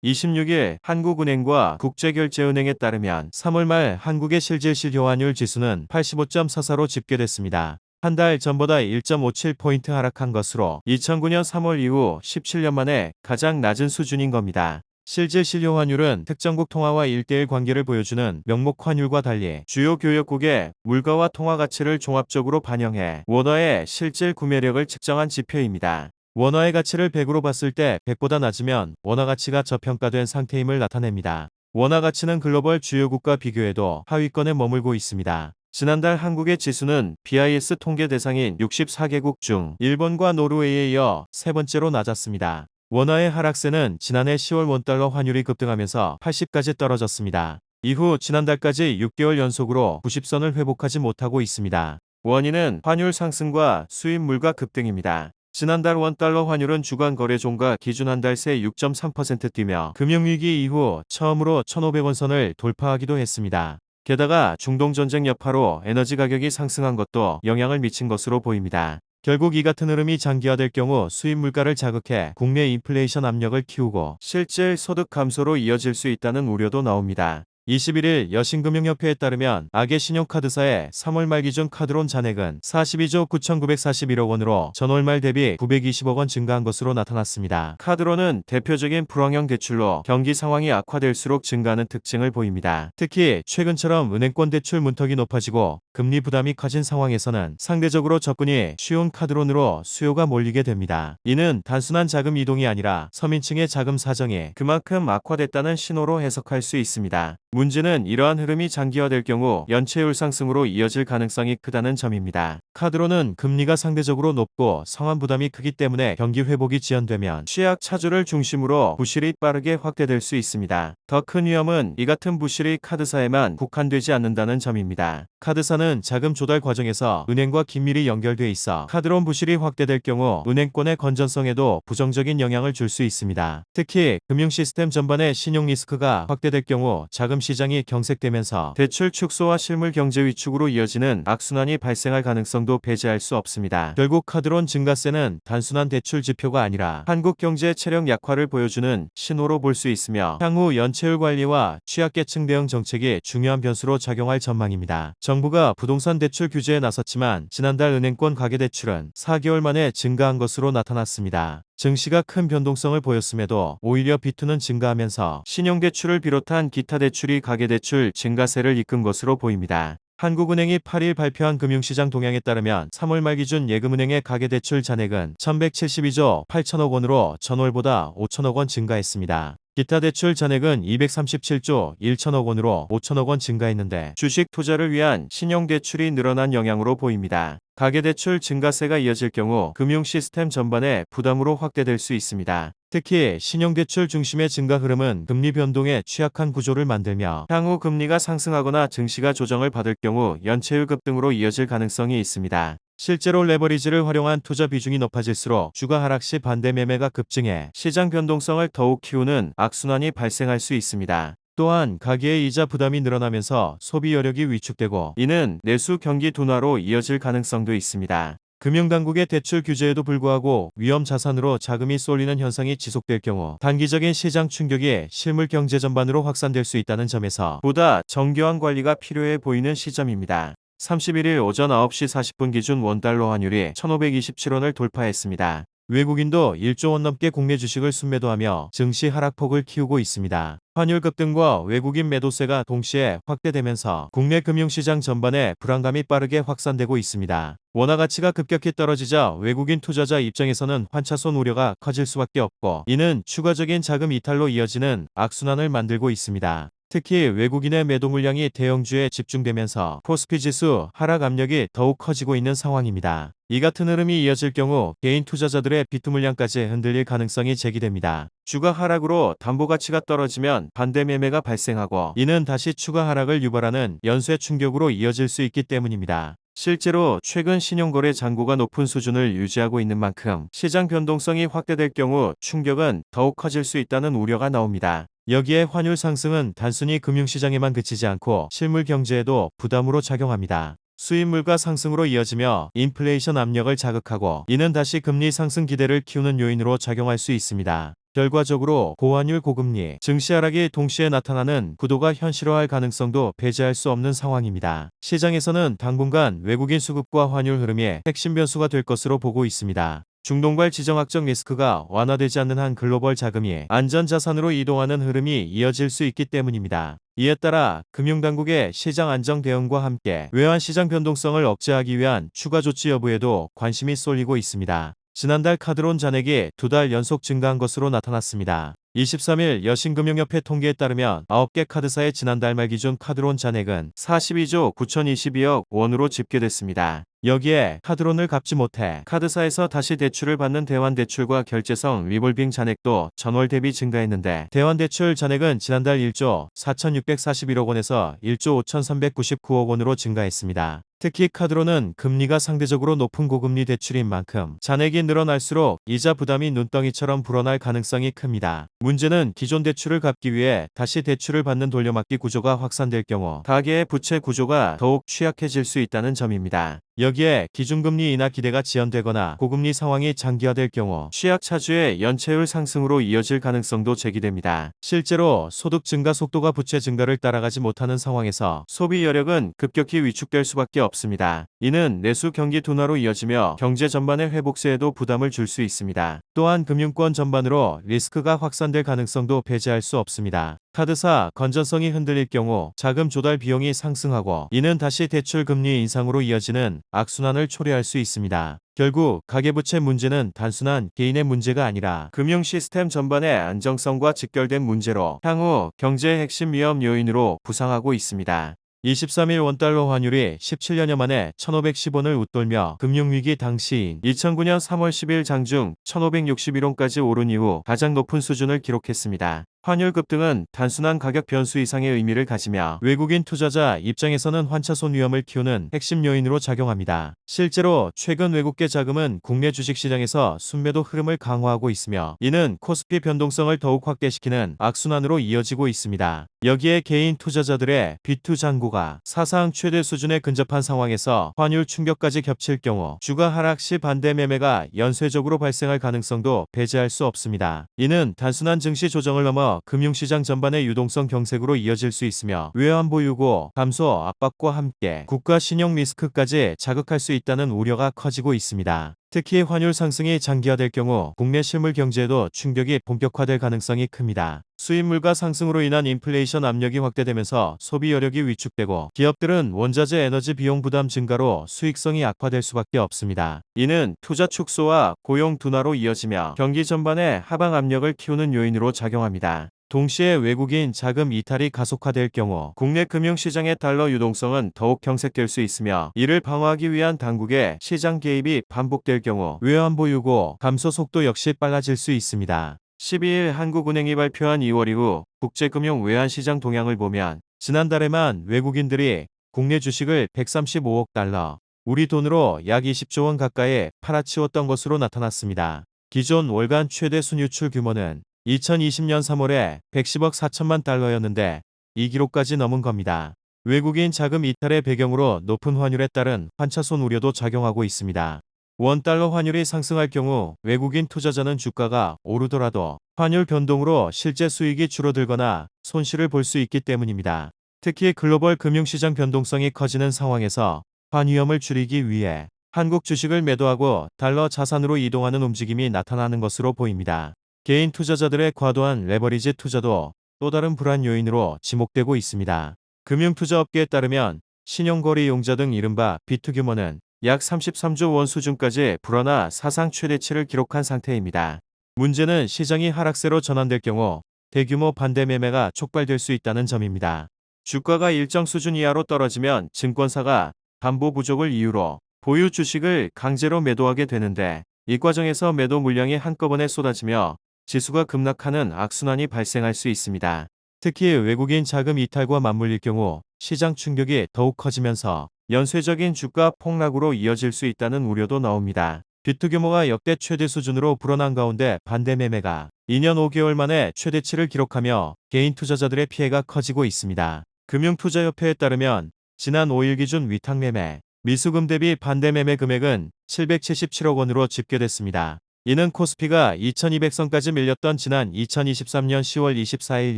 26일 한국은행과 국제결제은행에 따르면 3월 말 한국의 실질 실효환율 지수는 85.44로 집계됐습니다. 한 달 전보다 1.57포인트 하락한 것으로 2009년 3월 이후 17년 만에 가장 낮은 수준인 겁니다. 실질 실효환율은 특정국 통화와 1:1 관계를 보여주는 명목 환율과 달리 주요 교역국의 물가와 통화 가치를 종합적으로 반영해 원화의 실질 구매력을 측정한 지표입니다. 원화의 가치를 100으로 봤을 때 100보다 낮으면 원화 가치가 저평가된 상태임을 나타냅니다. 원화 가치는 글로벌 주요 국가 비교에도 하위권에 머물고 있습니다. 지난달 한국의 지수는 BIS 통계 대상인 64개국 중 일본과 노르웨이에 이어 세 번째로 낮았습니다. 원화의 하락세는 지난해 10월 원달러 환율이 급등하면서 80까지 떨어졌습니다. 이후 지난달까지 6개월 연속으로 90선을 회복하지 못하고 있습니다. 원인은 환율 상승과 수입 물가 급등입니다. 지난달 원달러 환율은 주간 거래 종가 기준 한 달 새 6.3% 뛰며 금융위기 이후 처음으로 1,500원 선을 돌파하기도 했습니다. 게다가 중동전쟁 여파로 에너지 가격이 상승한 것도 영향을 미친 것으로 보입니다. 결국 이 같은 흐름이 장기화될 경우 수입 물가를 자극해 국내 인플레이션 압력을 키우고 실질 소득 감소로 이어질 수 있다는 우려도 나옵니다. 21일 여신금융협회에 따르면 악의 신용카드사의 3월 말 기준 카드론 잔액은 42조 9,941억 원으로 전월 말 대비 920억 원 증가한 것으로 나타났습니다. 카드론은 대표적인 불황형 대출로 경기 상황이 악화될수록 증가하는 특징을 보입니다. 특히 최근처럼 은행권 대출 문턱이 높아지고 금리 부담이 커진 상황에서는 상대적으로 접근이 쉬운 카드론으로 수요가 몰리게 됩니다. 이는 단순한 자금 이동이 아니라 서민층의 자금 사정이 그만큼 악화됐다는 신호로 해석할 수 있습니다. 문제는 이러한 흐름이 장기화될 경우 연체율 상승으로 이어질 가능성이 크다는 점입니다. 카드론은 금리가 상대적으로 높고 상환 부담이 크기 때문에 경기 회복이 지연되면 취약 차주를 중심으로 부실이 빠르게 확대될 수 있습니다. 더 큰 위험은 이 같은 부실이 카드사에만 국한되지 않는다는 점입니다. 카드사는 자금 조달 과정에서 은행과 긴밀히 연결돼 있어 카드론 부실이 확대될 경우 은행권의 건전성에도 부정적인 영향을 줄 수 있습니다. 특히 금융 시스템 전반의 신용 리스크가 확대될 경우 자금 시장이 경색되면서 대출 축소와 실물 경제 위축으로 이어지는 악순환이 발생할 가능성도 배제할 수 없습니다. 결국 카드론 증가세는 단순한 대출 지표가 아니라 한국 경제의 체력 약화를 보여주는 신호로 볼 수 있으며 향후 연체율 관리와 취약계층 대응 정책이 중요한 변수로 작용할 전망입니다. 정부가 부동산 대출 규제에 나섰지만 지난달 은행권 가계대출은 4개월 만에 증가한 것으로 나타났습니다. 증시가 큰 변동성을 보였음에도 오히려 비투는 증가하면서 신용대출을 비롯한 기타 대출이 가계대출 증가세를 이끈 것으로 보입니다. 한국은행이 8일 발표한 금융시장 동향에 따르면 3월 말 기준 예금은행의 가계대출 잔액은 1,172조 8천억 원으로 전월보다 5천억 원 증가했습니다. 기타 대출 잔액은 237조 1천억 원으로 5천억 원 증가했는데 주식 투자를 위한 신용대출이 늘어난 영향으로 보입니다. 가계대출 증가세가 이어질 경우 금융 시스템 전반에 부담으로 확대될 수 있습니다. 특히 신용대출 중심의 증가 흐름은 금리 변동에 취약한 구조를 만들며 향후 금리가 상승하거나 증시가 조정을 받을 경우 연체율 급등으로 이어질 가능성이 있습니다. 실제로 레버리지를 활용한 투자 비중이 높아질수록 주가 하락 시 반대 매매가 급증해 시장 변동성을 더욱 키우는 악순환이 발생할 수 있습니다. 또한 가계의 이자 부담이 늘어나면서 소비 여력이 위축되고 이는 내수 경기 둔화로 이어질 가능성도 있습니다. 금융당국의 대출 규제에도 불구하고 위험 자산으로 자금이 쏠리는 현상이 지속될 경우 단기적인 시장 충격이 실물 경제 전반으로 확산될 수 있다는 점에서 보다 정교한 관리가 필요해 보이는 시점입니다. 31일 오전 9시 40분 기준 원달러 환율이 1,527원을 돌파했습니다. 외국인도 1조 원 넘게 국내 주식을 순매도하며 증시 하락폭을 키우고 있습니다. 환율 급등과 외국인 매도세가 동시에 확대되면서 국내 금융시장 전반에 불안감이 빠르게 확산되고 있습니다. 원화 가치가 급격히 떨어지자 외국인 투자자 입장에서는 환차손 우려가 커질 수밖에 없고 이는 추가적인 자금 이탈로 이어지는 악순환을 만들고 있습니다. 특히 외국인의 매도 물량이 대형주에 집중되면서 코스피 지수 하락 압력이 더욱 커지고 있는 상황입니다. 이 같은 흐름이 이어질 경우 개인 투자자들의 비투 물량까지 흔들릴 가능성이 제기됩니다. 주가 하락으로 담보 가치가 떨어지면 반대 매매가 발생하고 이는 다시 추가 하락을 유발하는 연쇄 충격으로 이어질 수 있기 때문입니다. 실제로 최근 신용거래 잔고가 높은 수준을 유지하고 있는 만큼 시장 변동성이 확대될 경우 충격은 더욱 커질 수 있다는 우려가 나옵니다. 여기에 환율 상승은 단순히 금융시장에만 그치지 않고 실물 경제에도 부담으로 작용합니다. 수입 물가 상승으로 이어지며 인플레이션 압력을 자극하고 이는 다시 금리 상승 기대를 키우는 요인으로 작용할 수 있습니다. 결과적으로 고환율 고금리, 증시 하락이 동시에 나타나는 구도가 현실화할 가능성도 배제할 수 없는 상황입니다. 시장에서는 당분간 외국인 수급과 환율 흐름이 핵심 변수가 될 것으로 보고 있습니다. 중동발 지정학적 리스크가 완화되지 않는 한 글로벌 자금이 안전자산으로 이동하는 흐름이 이어질 수 있기 때문입니다. 이에 따라 금융당국의 시장 안정 대응과 함께 외환시장 변동성을 억제하기 위한 추가 조치 여부에도 관심이 쏠리고 있습니다. 지난달 카드론 잔액이 2달 연속 증가한 것으로 나타났습니다. 23일 여신금융협회 통계에 따르면 9개 카드사의 지난달 말 기준 카드론 잔액은 42조 9,022억 원으로 집계됐습니다. 여기에 카드론을 갚지 못해 카드사에서 다시 대출을 받는 대환대출과 결제성 리볼빙 잔액도 전월 대비 증가했는데 대환대출 잔액은 지난달 1조 4,641억 원에서 1조 5,399억 원으로 증가했습니다. 특히 카드론은 금리가 상대적으로 높은 고금리 대출인 만큼 잔액이 늘어날수록 이자 부담이 눈덩이처럼 불어날 가능성이 큽니다. 문제는 기존 대출을 갚기 위해 다시 대출을 받는 돌려막기 구조가 확산될 경우 가계의 부채 구조가 더욱 취약해질 수 있다는 점입니다. 여기에 기준금리 인하 기대가 지연되거나 고금리 상황이 장기화될 경우 취약차주의 연체율 상승으로 이어질 가능성도 제기됩니다. 실제로 소득 증가 속도가 부채 증가를 따라가지 못하는 상황에서 소비 여력은 급격히 위축될 수밖에 없습니다. 이는 내수 경기 둔화로 이어지며 경제 전반의 회복세에도 부담을 줄 수 있습니다. 또한 금융권 전반으로 리스크가 확산될 가능성도 배제할 수 없습니다. 카드사 건전성이 흔들릴 경우 자금 조달 비용이 상승하고 이는 다시 대출 금리 인상으로 이어지는 악순환을 초래할 수 있습니다. 결국 가계부채 문제는 단순한 개인의 문제가 아니라 금융 시스템 전반의 안정성과 직결된 문제로 향후 경제의 핵심 위험 요인으로 부상하고 있습니다. 23일 원달러 환율이 17년여 만에 1,510원을 웃돌며 금융위기 당시인 2009년 3월 10일 장중 1,561원까지 오른 이후 가장 높은 수준을 기록했습니다. 환율 급등은 단순한 가격 변수 이상의 의미를 가지며 외국인 투자자 입장에서는 환차손 위험을 키우는 핵심 요인으로 작용합니다. 실제로 최근 외국계 자금은 국내 주식시장에서 순매도 흐름을 강화하고 있으며 이는 코스피 변동성을 더욱 확대시키는 악순환으로 이어지고 있습니다. 여기에 개인 투자자들의 비투 잔고가 사상 최대 수준에 근접한 상황에서 환율 충격까지 겹칠 경우 주가 하락 시 반대 매매가 연쇄적으로 발생할 가능성도 배제할 수 없습니다. 이는 단순한 증시 조정을 넘어 금융시장 전반의 유동성 경색으로 이어질 수 있으며 외환 보유고 감소 압박과 함께 국가 신용 리스크까지 자극할 수 있다는 우려가 커지고 있습니다. 특히 환율 상승이 장기화될 경우 국내 실물 경제에도 충격이 본격화될 가능성이 큽니다. 수입물가 상승으로 인한 인플레이션 압력이 확대되면서 소비 여력이 위축되고 기업들은 원자재 에너지 비용 부담 증가로 수익성이 악화될 수밖에 없습니다. 이는 투자 축소와 고용 둔화로 이어지며 경기 전반에 하방 압력을 키우는 요인으로 작용합니다. 동시에 외국인 자금 이탈이 가속화될 경우 국내 금융시장의 달러 유동성은 더욱 경색될 수 있으며 이를 방어하기 위한 당국의 시장 개입이 반복될 경우 외환 보유고 감소 속도 역시 빨라질 수 있습니다. 12일 한국은행이 발표한 2월 이후 국제금융 외환시장 동향을 보면 지난달에만 외국인들이 국내 주식을 135억 달러, 우리 돈으로 약 20조 원 가까이 팔아치웠던 것으로 나타났습니다. 기존 월간 최대 순유출 규모는 2020년 3월에 110억 4천만 달러였는데 이 기록까지 넘은 겁니다. 외국인 자금 이탈의 배경으로 높은 환율에 따른 환차손 우려도 작용하고 있습니다. 원달러 환율이 상승할 경우 외국인 투자자는 주가가 오르더라도 환율 변동으로 실제 수익이 줄어들거나 손실을 볼 수 있기 때문입니다. 특히 글로벌 금융시장 변동성이 커지는 상황에서 환위험을 줄이기 위해 한국 주식을 매도하고 달러 자산으로 이동하는 움직임이 나타나는 것으로 보입니다. 개인 투자자들의 과도한 레버리지 투자도 또 다른 불안 요인으로 지목되고 있습니다. 금융투자업계에 따르면 신용거래 이용자 등 이른바 비투 규모는 약 33조 원 수준까지 불어나 사상 최대치를 기록한 상태입니다. 문제는 시장이 하락세로 전환될 경우 대규모 반대 매매가 촉발될 수 있다는 점입니다. 주가가 일정 수준 이하로 떨어지면 증권사가 담보 부족을 이유로 보유 주식을 강제로 매도하게 되는데 이 과정에서 매도 물량이 한꺼번에 쏟아지며 지수가 급락하는 악순환이 발생할 수 있습니다. 특히 외국인 자금 이탈과 맞물릴 경우 시장 충격이 더욱 커지면서 연쇄적인 주가 폭락으로 이어질 수 있다는 우려도 나옵니다. 비투 규모가 역대 최대 수준으로 불어난 가운데 반대 매매가 2년 5개월 만에 최대치를 기록하며 개인 투자자들의 피해가 커지고 있습니다. 금융투자협회에 따르면 지난 5일 기준 위탁 매매, 미수금 대비 반대 매매 금액은 777억 원으로 집계됐습니다. 이는 코스피가 2200선까지 밀렸던 지난 2023년 10월 24일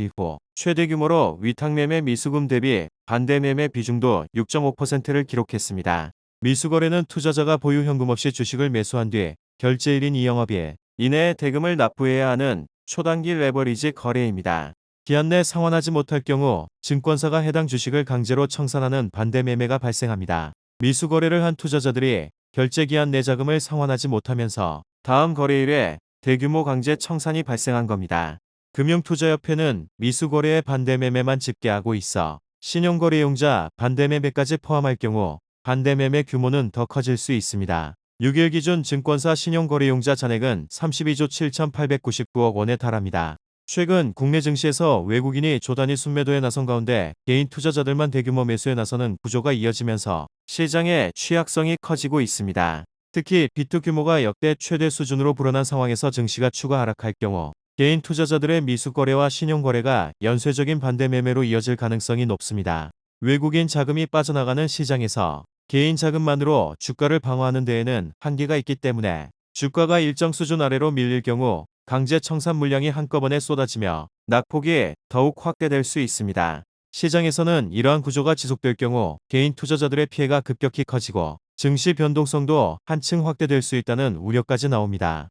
이후 최대 규모로 위탁매매 미수금 대비 반대매매 비중도 6.5%를 기록했습니다. 미수거래는 투자자가 보유 현금 없이 주식을 매수한 뒤 결제일인 이 영업일 이내에 대금을 납부해야 하는 초단기 레버리지 거래입니다. 기한 내 상환하지 못할 경우 증권사가 해당 주식을 강제로 청산하는 반대매매가 발생합니다. 미수거래를 한 투자자들이 결제기한 내 자금을 상환하지 못하면서 다음 거래일에 대규모 강제 청산이 발생한 겁니다. 금융투자협회는 미수거래의 반대매매만 집계하고 있어 신용거래용자 반대매매까지 포함할 경우 반대매매 규모는 더 커질 수 있습니다. 6일 기준 증권사 신용거래용자 잔액은 32조 7,899억 원에 달합니다. 최근 국내 증시에서 외국인이 조단위 순매도에 나선 가운데 개인 투자자들만 대규모 매수에 나서는 구조가 이어지면서 시장의 취약성이 커지고 있습니다. 특히 비트 규모가 역대 최대 수준으로 불어난 상황에서 증시가 추가 하락할 경우 개인 투자자들의 미수거래와 신용거래가 연쇄적인 반대매매로 이어질 가능성이 높습니다. 외국인 자금이 빠져나가는 시장에서 개인 자금만으로 주가를 방어하는 데에는 한계가 있기 때문에 주가가 일정 수준 아래로 밀릴 경우 강제 청산 물량이 한꺼번에 쏟아지며 낙폭이 더욱 확대될 수 있습니다. 시장에서는 이러한 구조가 지속될 경우 개인 투자자들의 피해가 급격히 커지고 증시 변동성도 한층 확대될 수 있다는 우려까지 나옵니다.